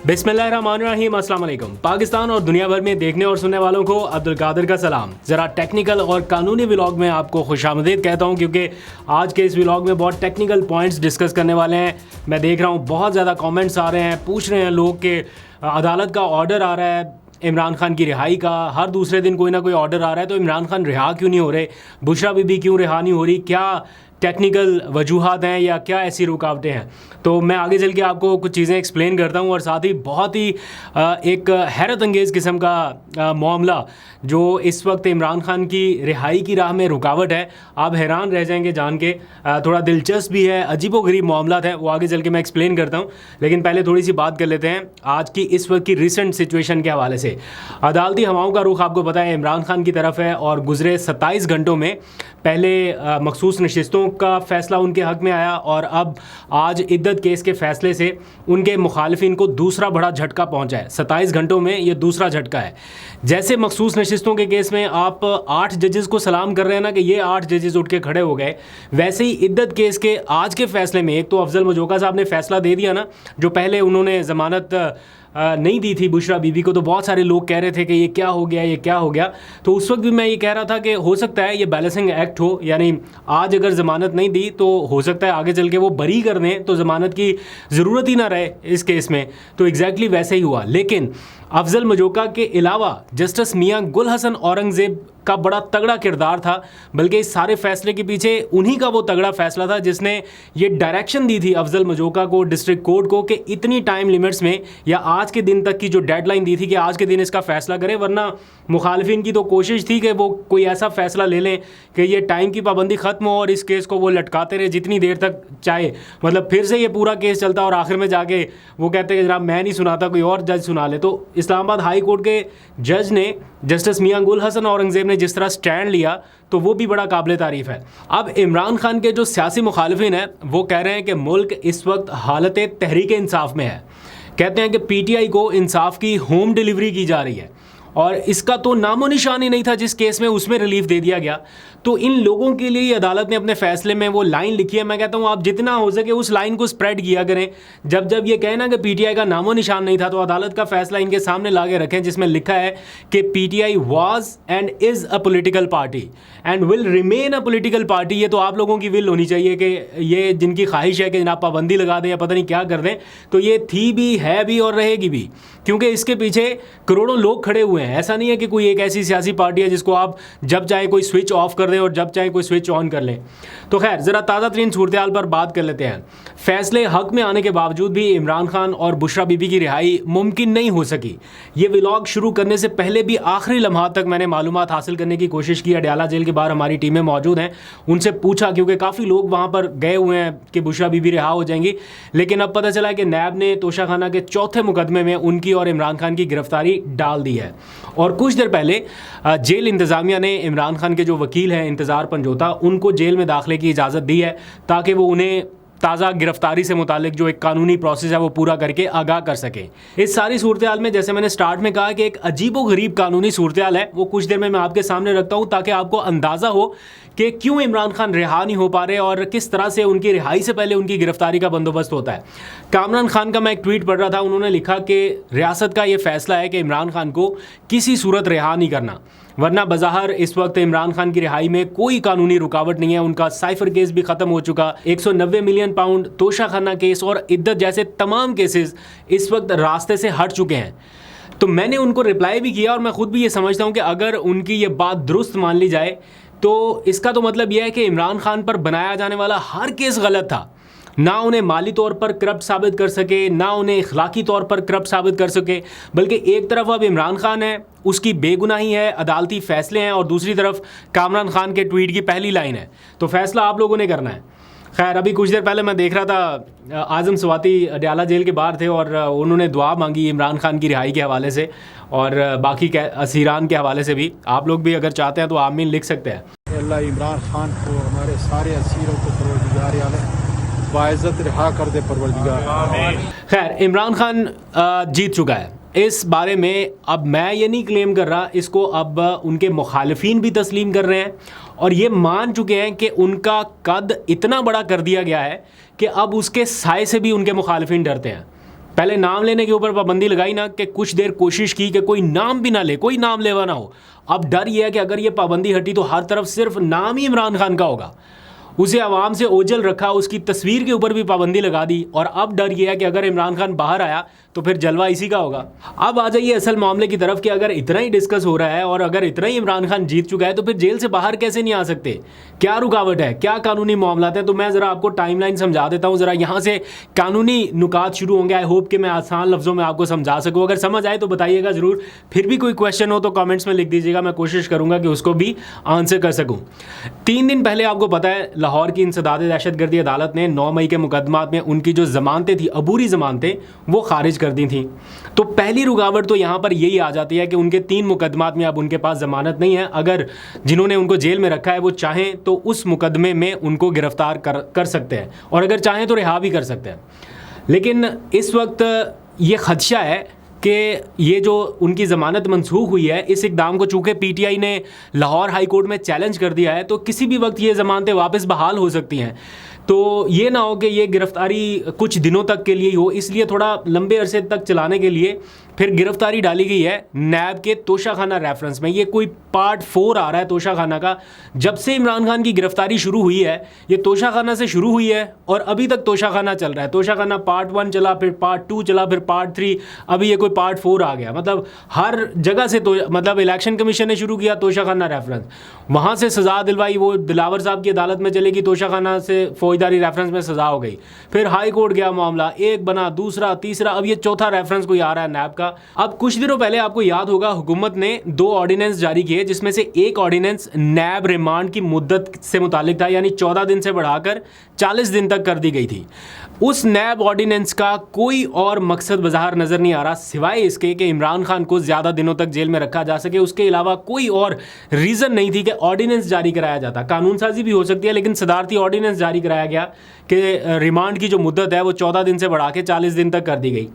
बिस्मिल्लाहिर्रहमानिर्रहीम, अस्सलाम वालेकुम। पाकिस्तान और दुनिया भर में देखने और सुनने वालों को अब्दुल कादिर का सलाम। ज़रा टेक्निकल और कानूनी व्लॉग में आपको खुशामदीद कहता हूँ, क्योंकि आज के इस व्लॉग में बहुत टेक्निकल पॉइंट्स डिस्कस करने वाले हैं। मैं देख रहा हूँ बहुत ज़्यादा कमेंट्स आ रहे हैं, पूछ रहे हैं लोग कि अदालत का ऑर्डर आ रहा है इमरान खान की रिहाई का, हर दूसरे दिन कोई ना कोई ऑर्डर आ रहा है, तो इमरान खान रिहा क्यों नहीं हो रहे, बुशरा बीबी क्यों रिहा नहीं हो रही, क्या टेक्निकल वजूहात हैं या क्या ऐसी रुकावटें हैं। तो मैं आगे चल के आपको कुछ चीज़ें एक्सप्लेन करता हूँ, और साथ ही बहुत ही एक हैरत अंगेज़ किस्म का मामला जो इस वक्त इमरान खान की रिहाई की राह में रुकावट है। आप हैरान रह जाएंगे जान के, थोड़ा दिलचस्प भी है, अजीबोगरीब मामला है, वो आगे चल के मैं एक्सप्लेन करता हूँ। लेकिन पहले थोड़ी सी बात कर लेते हैं आज की इस वक्त की रिसेंट सिचुएशन के हवाले से। अदालती हवाओं का रुख आपको पता है इमरान खान की तरफ है, और गुजरे 27 घंटों में पहले मखसूस नशिस्तों का फ़ैसला उनके हक़ में आया, और अब आज इद्दत केस के फ़ैसले से उनके मुखालिफिन को दूसरा बड़ा झटका पहुंचा है। 27 घंटों में ये दूसरा झटका है। जैसे मखसूस नशिस्तों के केस में आप 8 जजेस को सलाम कर रहे हैं ना कि ये 8 जजेस उठ के खड़े हो गए, वैसे ही इद्दत केस के आज के फ़ैसले में एक तो अफजल मजोका साहब ने फ़ैसला दे दिया ना, जो पहले उन्होंने ज़मानत नहीं दी थी बुशरा बीबी को, तो बहुत सारे लोग कह रहे थे कि ये क्या हो गया, ये क्या हो गया। तो उस वक्त भी मैं ये कह रहा था कि हो सकता है ये बैलेंसिंग एक्ट हो, यानी आज अगर ज़मानत नहीं दी तो हो सकता है आगे चल के वो बरी कर दें, तो ज़मानत की ज़रूरत ही ना रहे इस केस में। तो एग्जैक्टली वैसे ही हुआ। लेकिन अफजल मजोका के अलावा जस्टिस मियां गुल हसन औरंगज़ेब का बड़ा तगड़ा किरदार था, बल्कि इस सारे फैसले के पीछे उन्हीं का वो तगड़ा फैसला था जिसने ये डायरेक्शन दी थी अफजल मजोका को, डिस्ट्रिक्ट कोर्ट को, कि इतनी टाइम लिमिट्स में या आज के दिन तक की जो डेडलाइन दी थी कि आज के दिन इसका फ़ैसला करें, वरना मुखालिफिन की तो कोशिश थी कि वो कोई ऐसा फ़ैसला ले लें कि ये टाइम की पाबंदी ख़त्म हो और इस केस को वो लटकाते रहे जितनी देर तक चाहे, मतलब फिर से ये पूरा केस चलता और आखिर में जाके वो कहते कि जनाब मैं नहीं सुनाता, कोई और जज सुना ले। तो इस्लामाबाद हाई कोर्ट के जज ने, जस्टिस मियां गुल हसन औरंगज़ेब ने जिस तरह स्टैंड लिया, तो वो भी बड़ा काबिल तारीफ़ है। अब इमरान खान के जो सियासी मुखालिफिन हैं वो कह रहे हैं कि मुल्क इस वक्त हालत तहरीक इंसाफ में है। कहते हैं कि पीटीआई को इंसाफ की होम डिलीवरी की जा रही है, और इसका तो नामो निशान ही नहीं था जिस केस में उसमें रिलीफ दे दिया गया। तो इन लोगों के लिए अदालत ने अपने फैसले में वो लाइन लिखी है। मैं कहता हूँ आप जितना हो सके उस लाइन को स्प्रेड किया करें। जब जब ये कहें ना कि पीटीआई का नामो निशान नहीं था, तो अदालत का फैसला इनके सामने ला के रखें जिसमें लिखा है कि PTI was and is a political party and will remain a political party. ये तो आप लोगों की विल होनी चाहिए कि ये जिनकी ख्वाहिश है कि जनाब पाबंदी लगा दें या पता नहीं क्या कर दें, तो ये थी भी, है भी और रहेगी भी, क्योंकि इसके पीछे करोड़ों लोग खड़े हुए हैं। ऐसा नहीं है कि कोई एक ऐसी सियासी पार्टी है जिसको आप जब चाहे कोई स्विच ऑफ कर दें और जब चाहे कोई स्विच ऑन कर लें। तो खैर ज़रा ताज़ा तरीन सूरत हाल पर बात कर लेते हैं। फैसले हक में आने के बावजूद भी इमरान खान और बुशरा बीबी की रिहाई मुमकिन नहीं हो सकी। ये व्लॉग शुरू करने से पहले भी आखिरी लम्हा तक मैंने मालूमात हासिल करने की कोशिश की। अडयाला जेल के बाहर हमारी टीमें मौजूद हैं, उनसे पूछा, क्योंकि काफ़ी लोग वहाँ पर गए हुए हैं कि बुशरा बीबी रिहा हो जाएंगी, लेकिन अब पता चला कि नैब ने तोशाखाना के चौथे मुकदमे में उनकी और इमरान खान की गिरफ्तारी डाल दी है। और कुछ देर पहले जेल इंतज़ामिया ने इमरान खान के जो वकील हैं इंतज़ार पंजोता, उनको जेल में दाखिले की इजाज़त दी है ताकि वो उन्हें ताज़ा गिरफ्तारी से मुतालिक जो एक कानूनी प्रोसेस है वो पूरा करके आगाह कर सके। इस सारी सूरत हाल में, जैसे मैंने स्टार्ट में कहा कि एक अजीबो गरीब कानूनी सूरत हाल है, वो कुछ देर में मैं आपके सामने रखता हूँ ताकि आपको अंदाज़ा हो कि क्यों इमरान खान रिहा नहीं हो पा रहे और किस तरह से उनकी रिहाई से पहले उनकी गिरफ्तारी का बंदोबस्त होता है। कामरान खान का मैं एक ट्वीट पढ़ रहा था, उन्होंने लिखा कि रियासत का ये फैसला है कि इमरान खान को किसी सूरत रिहा नहीं करना, वरना बज़ाहिर इस वक्त इमरान खान की रिहाई में कोई कानूनी रुकावट नहीं है। उनका साइफर केस भी ख़त्म हो चुका, 190 मिलियन पाउंड तोशाखाना केस और इद्दत जैसे तमाम केसेस इस वक्त रास्ते से हट चुके हैं। तो मैंने उनको रिप्लाई भी किया, और मैं ख़ुद भी ये समझता हूँ कि अगर उनकी ये बात दुरुस्त मान ली जाए तो इसका तो मतलब यह है कि इमरान खान पर बनाया जाने वाला हर केस गलत था। ना उन्हें माली तौर पर करप्ट साबित कर सके, ना उन्हें इखलाकी तौर पर करप्ट साबित कर सके, बल्कि एक तरफ अब इमरान खान है, उसकी बेगुनाही है, अदालती फ़ैसले हैं, और दूसरी तरफ कामरान खान के ट्वीट की पहली लाइन है। तो फैसला आप लोगों ने करना है। खैर अभी कुछ देर पहले मैं देख रहा था आज़म स्वाति अडयाला जेल के बाहर थे, और उन्होंने दुआ मांगी इमरान खान की रिहाई के हवाले से और बाकी असीरान के हवाले से भी। आप लोग भी अगर चाहते हैं तो आमीन लिख सकते हैं। अल्लाह इमरान खान को, हमारे सारे असीरों को परवरदिगार आलम बाइज़्ज़त रिहा कर दे परवरदिगार। खैर इमरान खान जीत चुका है। इस बारे में अब मैं ये नहीं क्लेम कर रहा, इसको अब उनके मुखालिफिन भी तस्लीम कर रहे हैं और ये मान चुके हैं कि उनका कद इतना बड़ा कर दिया गया है कि अब उसके साय से भी उनके मुखालिफिन डरते हैं। पहले नाम लेने के ऊपर पाबंदी लगाई ना कि कुछ देर कोशिश की कि कोई नाम भी ना ले, कोई नाम लेवा ना हो। अब डर यह है कि अगर ये पाबंदी हटी तो हर तरफ सिर्फ नाम ही इमरान खान का होगा। उसे आवाम से ओझल रखा, उसकी तस्वीर के ऊपर भी पाबंदी लगा दी, और अब डर यह है कि अगर इमरान खान बाहर आया तो फिर जलवा इसी का होगा। अब आ जाइए असल मामले की तरफ कि अगर इतना ही डिस्कस हो रहा है और अगर इतना ही इमरान खान जीत चुका है तो फिर जेल से बाहर कैसे नहीं आ सकते? क्या रुकावट है, क्या कानूनी मामला है? तो मैं ज़रा आपको टाइमलाइन समझा देता हूँ। ज़रा यहाँ से कानूनी नुकात शुरू होंगे। आई होप कि मैं आसान लफ्ज़ों में आपको समझा सकूँ। अगर समझ आए तो बताइएगा ज़रूर। फिर भी कोई क्वेश्चन हो तो कमेंट्स में लिख दीजिएगा, मैं कोशिश करूँगा कि उसको भी आंसर कर सकूँ। 3 दिन पहले आपको पता है लाहौर की इंसदाद दहशतगर्दी अदालत ने 9 मई के मुकदमात में उनकी जो ज़मानतें थी, अबूरी ज़मानतें, वो खारिज कर दी थी। तो पहली रुकावट तो यहाँ पर यही आ जाती है कि उनके 3 मुकदमात में अब उनके पास ज़मानत नहीं है। अगर जिन्होंने उनको जेल में रखा है वो चाहें तो उस मुकदमे में उनको गिरफ्तार कर सकते हैं, और अगर चाहें तो रिहा भी कर सकते हैं। लेकिन इस वक्त ये खदशा है कि ये जो उनकी ज़मानत मनसूख हुई है, इस इक़दाम को चूँकि PTI ने लाहौर हाई कोर्ट में चैलेंज कर दिया है, तो किसी भी वक्त ये ज़मानतें वापस बहाल हो सकती हैं। तो ये ना हो कि ये गिरफ्तारी कुछ दिनों तक के लिए ही हो, इसलिए थोड़ा लंबे अरसे तक चलाने के लिए फिर गिरफ्तारी डाली गई है नैब के तोशाखाना रेफरेंस में। ये कोई पार्ट 4 आ रहा है तोशाखाना का। जब से इमरान खान की गिरफ्तारी शुरू हुई है, ये तोशाखाना से शुरू हुई है और अभी तक तोशाखाना चल रहा है। तोशाखाना पार्ट 1 चला, फिर पार्ट 2 चला, फिर पार्ट 3, अभी ये कोई पार्ट 4 आ गया। मतलब हर जगह से मतलब इलेक्शन कमीशन ने शुरू किया तोशाखाना रेफरेंस, वहाँ से सज़ा दिलवाई, वो दिलावर साहब की अदालत में चलेगी, तोशाखाना से फौजदारी रेफरेंस में सज़ा हो गई। फिर हाई कोर्ट गया मामला, एक बना, दूसरा, तीसरा, अब ये चौथा रेफरेंस कोई आ रहा है नैब का। अब कुछ दिनों पहले आपको याद होगा हुकूमत ने 2 ऑर्डिनेंस जारी किए, जिसमें से एक ऑर्डिनेंस नैब रिमांड की मुद्दत से मुतालिक था, यानी 14 दिन से बढ़ाकर 40 दिन तक कर दी गई थी। उस नैब ऑर्डिनेंस का कोई और मकसद बाहर नज़र नहीं आ रहा सिवाय इसके कि इमरान खान को ज़्यादा दिनों तक जेल में रखा जा सके। उसके अलावा कोई और रीज़न नहीं थी कि ऑर्डिनेंस जारी कराया जाता। कानून साजी भी हो सकती है, लेकिन सदारती ऑर्डिनेंस जारी कराया गया कि रिमांड की जो मुद्दत है वो 14 दिन से बढ़ा के 40 दिन तक कर दी गई।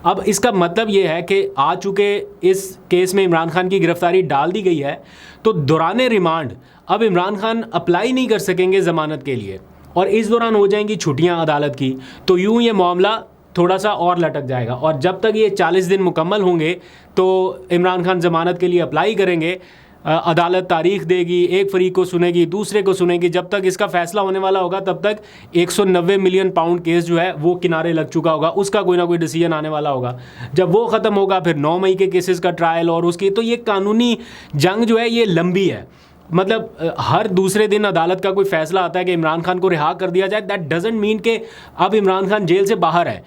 अब इसका मतलब ये है कि आ चुके इस केस में इमरान खान की गिरफ्तारी डाल दी गई है, तो दौरान रिमांड अब इमरान खान अप्लाई नहीं कर सकेंगे ज़मानत के लिए, और इस दौरान हो जाएंगी छुट्टियां अदालत की। तो यूं ये मामला थोड़ा सा और लटक जाएगा, और जब तक ये 40 दिन मुकम्मल होंगे तो इमरान खान ज़मानत के लिए अप्लाई करेंगे। अदालत तारीख देगी, एक फरीक को सुनेगी, दूसरे को सुनेगी। जब तक इसका फैसला होने वाला होगा तब तक 190 मिलियन पाउंड केस जो है वो किनारे लग चुका होगा, उसका कोई ना कोई डिसीजन आने वाला होगा। जब वो ख़त्म होगा फिर 9 मई के केसेस का ट्रायल और उसकी, तो ये कानूनी जंग जो है ये लंबी है। मतलब हर दूसरे दिन अदालत का कोई फैसला आता है कि इमरान खान को रिहा कर दिया जाए। दैट डजंट मीन कि अब इमरान खान जेल से बाहर है।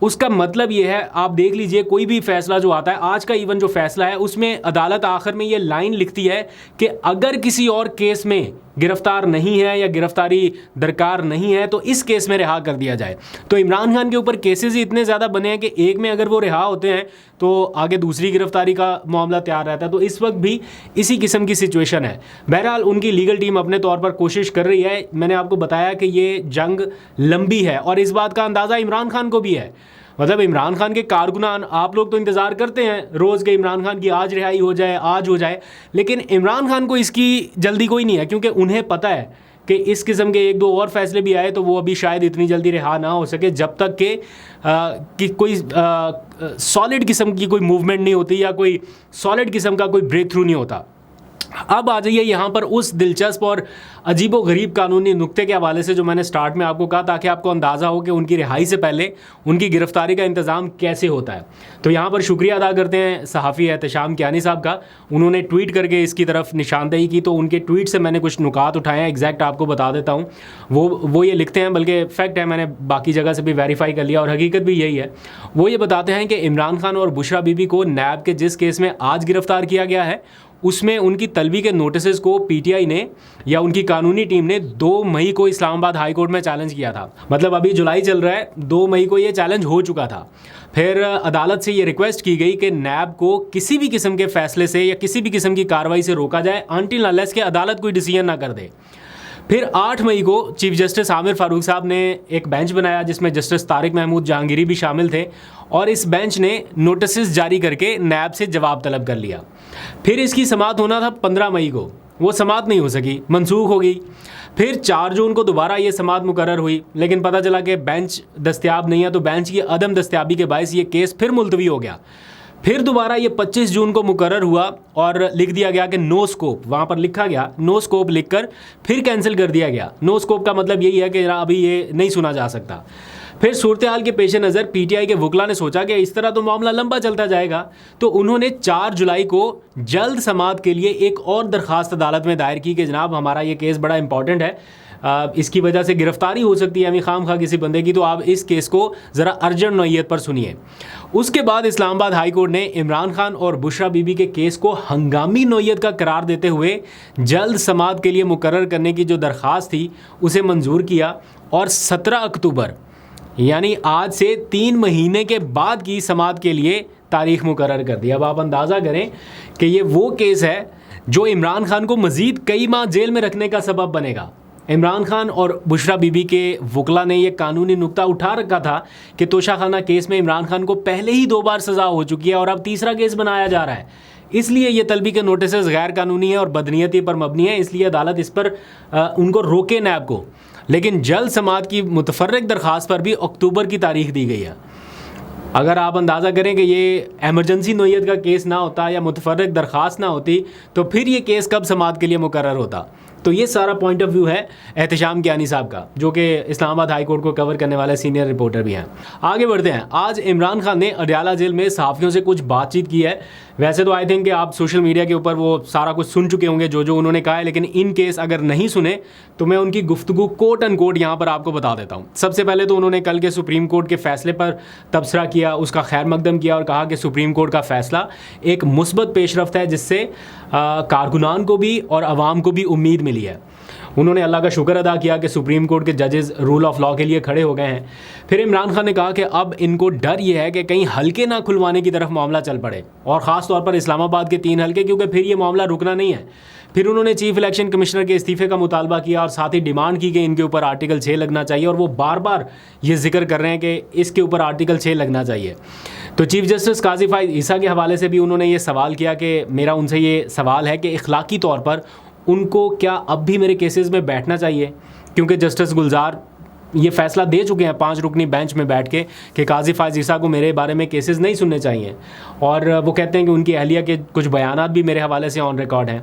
उसका मतलब ये है, आप देख लीजिए कोई भी फैसला जो आता है, आज का इवन जो फैसला है उसमें अदालत आखिर में ये लाइन लिखती है कि अगर किसी और केस में गिरफ्तार नहीं है या गिरफ्तारी दरकार नहीं है तो इस केस में रिहा कर दिया जाए। तो इमरान खान के ऊपर केसेस ही इतने ज़्यादा बने हैं कि एक में अगर वो रिहा होते हैं तो आगे दूसरी गिरफ्तारी का मामला तैयार रहता है। तो इस वक्त भी इसी किस्म की सिचुएशन है। बहरहाल उनकी लीगल टीम अपने तौर पर कोशिश कर रही है। मैंने आपको बताया कि ये जंग लंबी है, और इस बात का अंदाज़ा इमरान खान को भी है। मतलब इमरान खान के कारकुनान, आप लोग तो इंतज़ार करते हैं रोज़ के इमरान खान की आज रिहाई हो जाए, आज हो जाए, लेकिन इमरान खान को इसकी जल्दी कोई नहीं है, क्योंकि उन्हें पता है कि इस किस्म के 1-2 और फैसले भी आए तो वो अभी शायद इतनी जल्दी रिहा ना हो सके जब तक कि कोई सॉलिड किस्म की कोई मूवमेंट नहीं होती या कोई सॉलिड किस्म का कोई ब्रेक थ्रू नहीं होता। अब आ जाइए यहाँ पर उस दिलचस्प और अजीबो गरीब कानूनी नुक्ते के हवाले से जो मैंने स्टार्ट में आपको कहा, ताकि आपको अंदाज़ा हो कि उनकी रिहाई से पहले उनकी गिरफ्तारी का इंतज़ाम कैसे होता है। तो यहाँ पर शुक्रिया अदा करते हैं सहाफ़ी एहतशाम कियानी साहब का। उन्होंने ट्वीट करके इसकी तरफ निशानदेही की, तो उनके ट्वीट से मैंने कुछ नुकात उठाए हैं। एग्जैक्ट आपको बता देता हूँ, वो ये लिखते हैं, बल्कि फैक्ट है, मैंने बाकी जगह से भी वेरीफाई कर लिया और हकीकत भी यही है। वो ये बताते हैं कि इमरान खान और बुशरा बीबी को नैब के जिस केस में आज गिरफ्तार किया गया है उसमें उनकी तलबी के नोटिस को PTI ने या उनकी कानूनी टीम ने 2 मई को इस्लामाबाद हाई कोर्ट में चैलेंज किया था। मतलब अभी जुलाई चल रहा है, 2 मई को ये चैलेंज हो चुका था। फिर अदालत से ये रिक्वेस्ट की गई कि नैब को किसी भी किस्म के फैसले से या किसी भी किस्म की कार्रवाई से रोका जाए अनटिल अनलेस के अदालत कोई डिसीजन ना कर दे। फिर 8 मई को चीफ जस्टिस आमिर फारूक साहब ने एक बेंच बनाया जिसमें जस्टिस तारिक महमूद जहांगीरी भी शामिल थे, और इस बेंच ने नोटिस जारी करके नैब से जवाब तलब कर लिया। फिर इसकी समाअत होना था 15 मई को, वो समाअत नहीं हो सकी, मनसूख हो गई। फिर 4 जून को दोबारा ये समाअत मुकर्रर हुई, लेकिन पता चला कि बेंच दस्तयाब नहीं है, तो बेंच की अदम दस्तयाबी के बायस ये केस फिर मुलतवी हो गया। फिर दोबारा ये 25 जून को मुकर्रर हुआ और लिख दिया गया कि नो स्कोप, वहाँ पर लिखा गया नो स्कोप लिखकर फिर कैंसिल कर दिया गया। नो स्कोप का मतलब यही है कि अभी ये नहीं सुना जा सकता। फिर सूरत हाल के पेश नज़र पीटीआई के वकला ने सोचा कि इस तरह तो मामला लंबा चलता जाएगा, तो उन्होंने 4 जुलाई को जल्द समाअत के लिए एक और दरख्वास्त अदालत में दायर की कि जनाब हमारा ये केस बड़ा इंपॉर्टेंट है, इसकी वजह से गिरफ्तारी हो सकती है हमें खाम खा किसी बंदे की, तो आप इस केस को ज़रा अर्जेंट नौयत पर सुनिए। उसके बाद इस्लामाबाद हाई कोर्ट ने इमरान खान और बुशरा बीबी के केस को हंगामी नौयत का करार देते हुए जल्द समाअत के लिए मुकर्रर करने की जो दरख्वास्त थी उसे मंजूर किया और 17 अक्टूबर यानी आज से 3 महीने के बाद की समाअत के लिए तारीख मुकर्रर कर दी। अब आप अंदाज़ा करें कि ये वो केस है जो इमरान खान को मज़ीद कई माह जेल में रखने का सबब बनेगा। इमरान खान और बुशरा बीबी के वकला ने यह कानूनी नुक्ता उठा रखा था कि तोशाखाना केस में इमरान खान को पहले ही 2 बार सज़ा हो चुकी है और अब तीसरा केस बनाया जा रहा है, इसलिए ये तलबी के नोटिस गैर कानूनी है और बदनीयती पर मबनी है, इसलिए अदालत इस पर उनको रोके नैब को। लेकिन जल्द समाअत की मुतफर्रिक दरख्वास्त पर भी अक्टूबर की तारीख दी गई है। अगर आप अंदाज़ा करें कि ये एमरजेंसी नौयत का केस ना होता या मुतफर्रिक दरख्वास्त ना होती तो फिर ये केस कब समाअत के लिए मुकर्रर होता। तो ये सारा पॉइंट ऑफ व्यू है एहतशाम कियानी साहब का, जो कि इस्लामाबाद हाई कोर्ट को कवर करने वाले सीनियर रिपोर्टर भी हैं। आगे बढ़ते हैं। आज इमरान खान ने अडयाला जेल में सहाफ़ियों से कुछ बातचीत की है। वैसे तो आई थिंक कि आप सोशल मीडिया के ऊपर वो सारा कुछ सुन चुके होंगे जो उन्होंने कहा है, लेकिन इन केस अगर नहीं सुने तो मैं उनकी गुफ्तगू कोट एंड कोट यहाँ पर आपको बता देता हूँ। सबसे पहले तो उन्होंने कल के सुप्रीम कोर्ट के फैसले पर तबसरा किया, उसका खैर मकदम किया और कहा कि सुप्रीम कोर्ट का फैसला एक मुस्बत पेशरफ्त है जिससे कारकुनान को भी और आवाम को भी उम्मीद मिली है। उन्होंने अल्लाह का शुक्र अदा किया कि सुप्रीम कोर्ट के जजेस रूल ऑफ लॉ के लिए खड़े हो गए हैं। फिर इमरान खान ने कहा कि अब इनको डर ये है कि कहीं हल्के ना खुलवाने की तरफ मामला चल पड़े, और ख़ास तौर पर इस्लामाबाद के 3 हल्के, क्योंकि फिर ये मामला रुकना नहीं है। फिर उन्होंने चीफ इलेक्शन कमिश्नर के इस्तीफ़े का मुतालबा किया और साथ ही डिमांड की कि इनके ऊपर आर्टिकल 6 लगना चाहिए, और वो बार बार ये जिक्र कर रहे हैं कि इसके ऊपर आर्टिकल 6 लगना चाहिए। तो चीफ जस्टिस काजी फाइज ईसा के हवाले से भी उन्होंने ये सवाल किया कि मेरा उनसे ये सवाल है कि इखलाकी तौर पर उनको क्या अब भी मेरे केसेस में बैठना चाहिए, क्योंकि जस्टिस गुलजार ये फ़ैसला दे चुके हैं 5 रुकनी बेंच में बैठ के कि काजी फाइज ईसा को मेरे बारे में केसेस नहीं सुनने चाहिए, और वो कहते हैं कि उनकी अहलिया के कुछ बयानात भी मेरे हवाले से ऑन रिकॉर्ड हैं।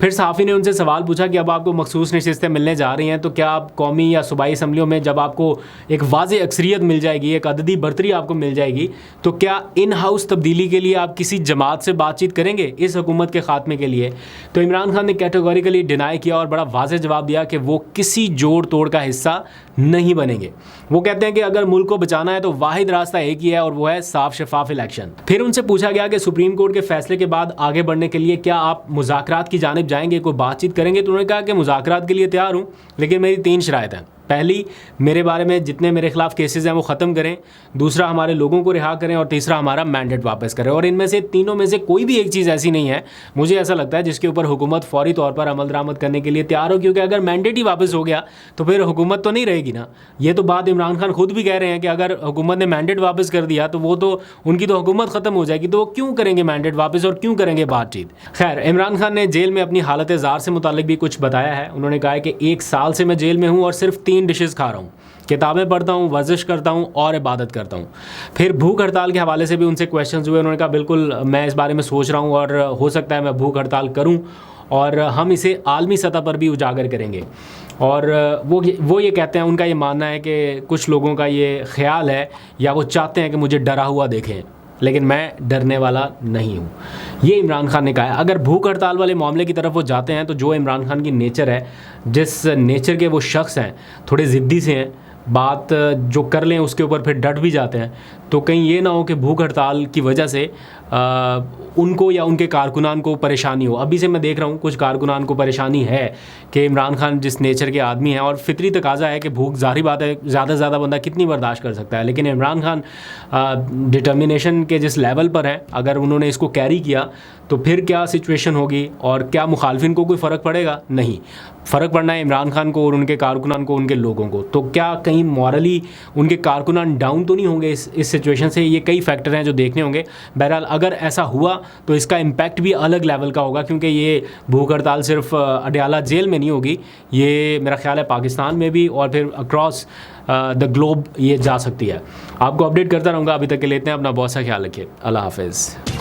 फिर सहाफ़ी ने उनसे सवाल पूछा कि अब आपको मखसूस नशिस्तें मिलने जा रही हैं, तो क्या आप कौमी या सूबाई असम्बलियों में जब आपको एक वाज़ेह अक्सरियत मिल जाएगी, एक अददी बरतरी आपको मिल जाएगी, तो क्या इन हाउस तब्दीली के लिए आप किसी जमात से बातचीत करेंगे इस हुकूमत के ख़ात्मे के लिए? तो इमरान खान ने कैटेगोरिकली डिनाई किया और बड़ा वाज़ेह जवाब दिया कि वो किसी जोड़ तोड़ का हिस्सा नहीं बनेंगे। वो कहते हैं कि अगर मुल्क को बचाना है तो वाहिद रास्ता एक ही है और वो है साफ शफाफ इलेक्शन। फिर उनसे पूछा गया कि सुप्रीम कोर्ट के फैसले के बाद आगे बढ़ने के लिए क्या आप मुज़ाकरात की जानिब जाएंगे, कोई बातचीत करेंगे? तो उन्होंने कहा कि मुज़ाकरात के लिए तैयार हूँ, लेकिन मेरी 3 शराइत हैं। पहली, मेरे बारे में जितने मेरे खिलाफ केसेस हैं वो ख़त्म करें, दूसरा हमारे लोगों को रिहा करें, और तीसरा हमारा मैंडेट वापस करें। और इनमें से तीनों में से कोई भी एक चीज़ ऐसी नहीं है, मुझे ऐसा लगता है, जिसके ऊपर हुकूमत फौरी तौर पर अमल दरामद करने के लिए तैयार हो, क्योंकि अगर मैंडेट ही वापस हो गया तो फिर हुकूमत तो नहीं रहेगी ना। ये तो बात इमरान खान खुद भी कह रहे हैं कि अगर हुकूमत ने मैंडेट वापस कर दिया तो वो तो उनकी तो हुकूमत ख़त्म हो जाएगी, तो वो क्यों करेंगे मैंडेट वापस और क्यों करेंगे बातचीत? खैर, इमरान खान ने जेल में अपनी हालत ज़ार से मुतालिक भी कुछ बताया है। उन्होंने कहा है कि 1 साल से मैं जेल में हूँ और सिर्फ 3 डिशेज़ खा रहा हूँ, किताबें पढ़ता हूँ, वर्जिश करता हूँ और इबादत करता हूँ। फिर भूख हड़ताल के हवाले से भी उनसे क्वेश्चन्स हुए। उन्होंने कहा बिल्कुल मैं इस बारे में सोच रहा हूँ और हो सकता है मैं भूख हड़ताल करूँ, और हम इसे आलमी सतह पर भी उजागर करेंगे। और वो ये कहते हैं, उनका ये मानना है कि कुछ लोगों का ये ख्याल है या वो चाहते हैं कि मुझे डरा हुआ देखें, लेकिन मैं डरने वाला नहीं हूँ, ये इमरान खान ने कहा है। अगर भूख हड़ताल वाले मामले की तरफ वो जाते हैं तो जो इमरान खान की नेचर है, जिस नेचर के वो शख्स हैं, थोड़े ज़िद्दी से हैं, बात जो कर लें उसके ऊपर फिर डट भी जाते हैं, तो कहीं ये ना हो कि भूख हड़ताल की वजह से उनको या उनके कारकुनान को परेशानी हो। अभी से मैं देख रहा हूँ कुछ कारकुनान को परेशानी है कि इमरान खान जिस नेचर के आदमी हैं, और फितरी तकाजा है कि भूख, ज़ाहिर बात है ज़्यादा से ज़्यादा बंदा कितनी बर्दाश्त कर सकता है, लेकिन इमरान खान डिटर्मिनेशन के जिस लेवल पर है, अगर उन्होंने इसको कैरी किया तो फिर क्या सिचुएशन होगी और क्या मुखालफिन को कोई फ़र्क पड़ेगा? नहीं, फ़र्क पड़ना है इमरान खान को और उनके कारकुनान को, उनके लोगों को। तो क्या कहीं मॉरली उनके कारकुनान डाउन तो नहीं होंगे इस सिचुएशन से? ये कई फैक्टर हैं जो देखने होंगे। बहरहाल अगर ऐसा हुआ तो इसका इम्पैक्ट भी अलग लेवल का होगा, क्योंकि ये भूख हड़ताल सिर्फ अडयाला जेल में नहीं होगी, ये मेरा ख्याल है पाकिस्तान में भी और फिर अक्रॉस द ग्लोब ये जा सकती है। आपको अपडेट करता रहूँगा। अभी तक के लिए इतने, अपना बहुत सा ख्याल रखिए। अल्लाह हाफिज़।